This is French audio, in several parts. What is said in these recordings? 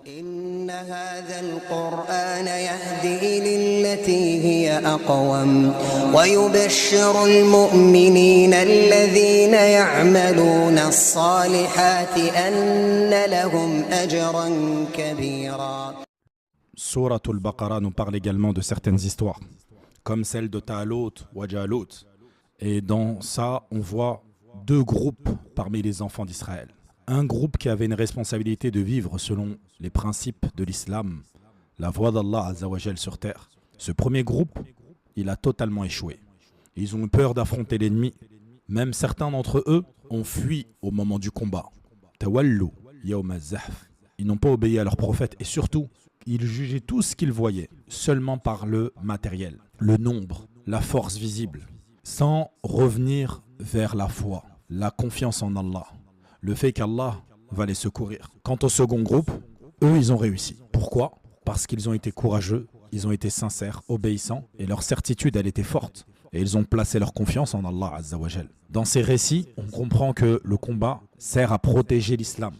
إن هذا القرآن يهدي للتي هي أقوم ويبشر المؤمنين الذين يعملون الصالحات أن لهم أجرا كبيرا. Sourate al-Baqarah nous parle également de certaines histoires, comme celle de Ta'alut wa Jalut. Et dans ça, on voit deux groupes parmi les enfants d'Israël. Un groupe qui avait une responsabilité de vivre selon les principes de l'islam, la voie d'Allah Azza wa Jal sur terre. Ce premier groupe, il a totalement échoué. Ils ont eu peur d'affronter l'ennemi. Même certains d'entre eux ont fui au moment du combat. Tawallu yawm az-zahf. Ils n'ont pas obéi à leur prophète et surtout, ils jugeaient tout ce qu'ils voyaient seulement par le matériel, le nombre, la force visible, sans revenir vers la foi, la confiance en Allah, le fait qu'Allah va les secourir. Quant au second groupe, eux, ils ont réussi. Pourquoi? Parce qu'ils ont été courageux, ils ont été sincères, obéissants, et leur certitude, elle était forte. Et ils ont placé leur confiance en Allah Azza wa Jal. Dans ces récits, on comprend que le combat sert à protéger l'islam,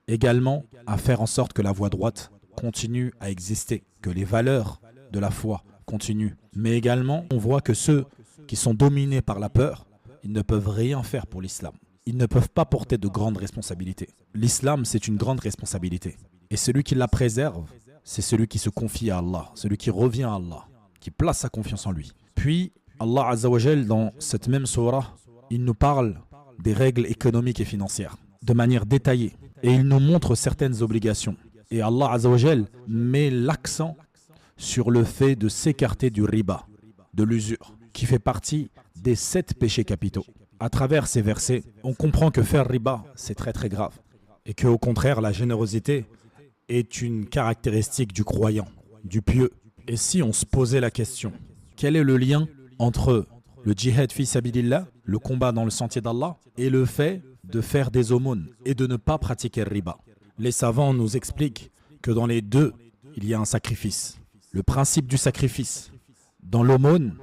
également à faire en sorte que la voie droite continue à exister, que les valeurs de la foi continuent. Mais également, on voit que ceux qui sont dominés par la peur, ils ne peuvent rien faire pour l'islam. Ils ne peuvent pas porter de grandes responsabilités. L'islam, c'est une grande responsabilité. Et celui qui la préserve, c'est celui qui se confie à Allah, celui qui revient à Allah, qui place sa confiance en lui. Puis, Allah Azza wa Jal, dans cette même surah, il nous parle des règles économiques et financières, de manière détaillée. Et il nous montre certaines obligations. Et Allah Azza wa Jal met l'accent sur le fait de s'écarter du riba, de l'usure, qui fait partie des 7 péchés capitaux. À travers ces versets, on comprend que faire riba, c'est très très grave. Et qu'au contraire, la générosité est une caractéristique du croyant, du pieux. Et si on se posait la question, quel est le lien entre le djihad fi sabilillah, le combat dans le sentier d'Allah, et le fait de faire des aumônes et de ne pas pratiquer le riba? Les savants nous expliquent que dans les deux, il y a un sacrifice. Le principe du sacrifice. Dans l'aumône,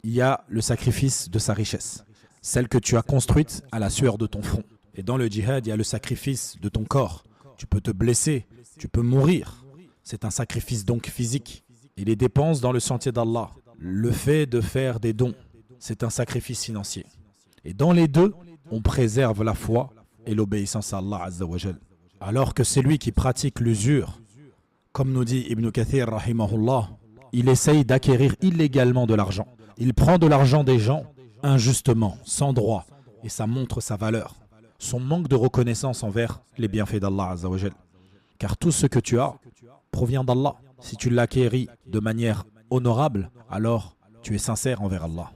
il y a le sacrifice de sa richesse, celle que tu as construite à la sueur de ton front. Et dans le djihad, il y a le sacrifice de ton corps. Tu peux te blesser, tu peux mourir. C'est un sacrifice donc physique. Et les dépenses dans le sentier d'Allah, le fait de faire des dons, c'est un sacrifice financier. Et dans les deux, on préserve la foi et l'obéissance à Allah Azza wa Jal. Alors que celui qui pratique l'usure, comme nous dit Ibn Kathir rahimahullah, il essaye d'acquérir illégalement de l'argent. Il prend de l'argent des gens injustement, sans droit, et ça montre sa valeur, son manque de reconnaissance envers les bienfaits d'Allah Azza wa Jal. Car tout ce que tu as provient d'Allah. Si tu l'acquéris de manière honorable, alors tu es sincère envers Allah.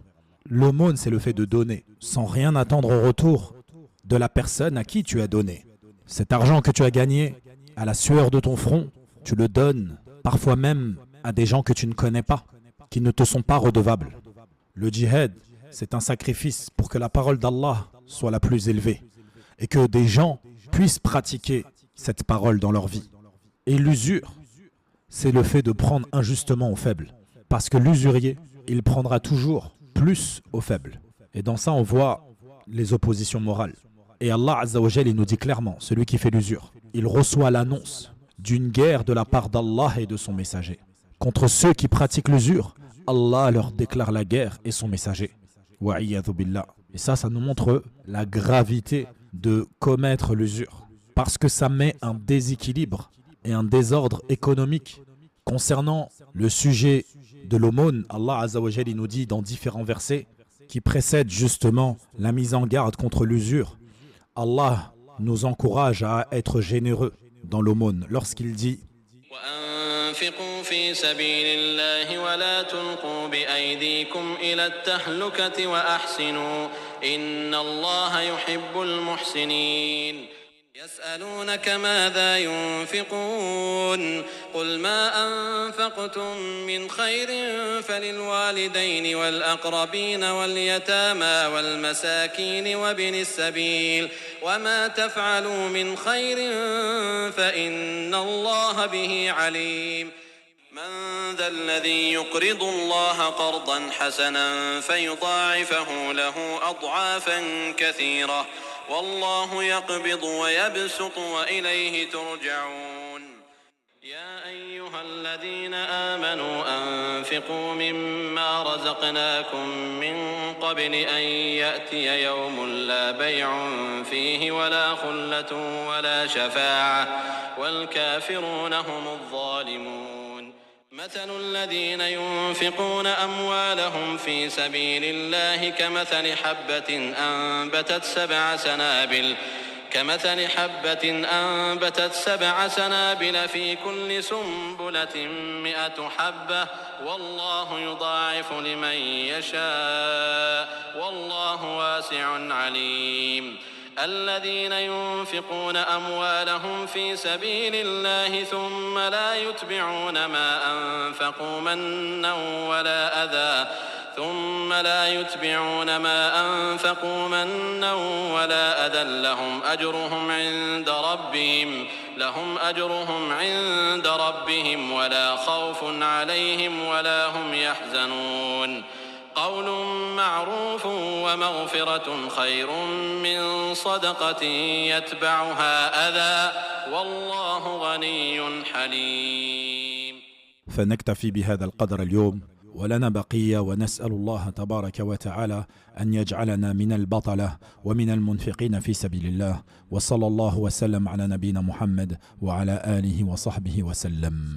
L'aumône, c'est le fait de donner, sans rien attendre au retour de la personne à qui tu as donné. Cet argent que tu as gagné à la sueur de ton front, tu le donnes parfois même à des gens que tu ne connais pas, qui ne te sont pas redevables. Le djihad, c'est un sacrifice pour que la parole d'Allah soit la plus élevée et que des gens puissent pratiquer cette parole dans leur vie. Et l'usure, c'est le fait de prendre injustement aux faibles. Parce que l'usurier, il prendra toujours plus aux faibles. Et dans ça, on voit les oppositions morales. Et Allah Azza wa Jal, il nous dit clairement, celui qui fait l'usure, il reçoit l'annonce d'une guerre de la part d'Allah et de son messager. Contre ceux qui pratiquent l'usure, Allah leur déclare la guerre et son messager. Wa'iyadhu billah. Et ça nous montre la gravité de commettre l'usure. Parce que ça met un déséquilibre et un désordre économique. Concernant le sujet de l'aumône, Allah Azza wa Jal, il nous dit dans différents versets qui précèdent justement la mise en garde contre l'usure. Allah nous encourage à être généreux dans l'aumône lorsqu'il dit وأنفقوا في سبيل الله ولا تلقوا بأيديكم إلى التهلكة وأحسنوا إن الله يحب المحسنين يسألونك ماذا ينفقون قل ما أنفقتم من خير فللوالدين والأقربين واليتامى والمساكين وابن السبيل وما تفعلوا من خير فإن الله به عليم من ذا الذي يقرض الله قرضا حسنا فيضاعفه له أضعافا كثيرة والله يقبض ويبسط وإليه ترجعون الذين آمنوا أنفقوا مما رزقناكم من قبل أن يأتي يوم لا بيع فيه ولا خلة ولا شفاعة والكافرون هم الظالمون مثل الذين ينفقون أموالهم في سبيل الله كمثل حبة أنبتت 7 سنابل في كل سنبلة 100 حبة والله يضاعف لمن يشاء والله واسع عليم الذين ينفقون أموالهم في سبيل الله ثم لا يتبعون ما أنفقوا منا ولا أذى لهم أجرهم عند ربهم ولا خوف عليهم ولا هم يحزنون قول معروف ومغفرة خير من صدقة يتبعها أذى والله غني حليم. فنكتفي بهذا القدر اليوم، ولنا بقية، ونسأل الله تبارك وتعالى أن يجعلنا من البطلة ومن المنفقين في سبيل الله. وصلى الله وسلم على نبينا محمد وعلى آله وصحبه وسلم.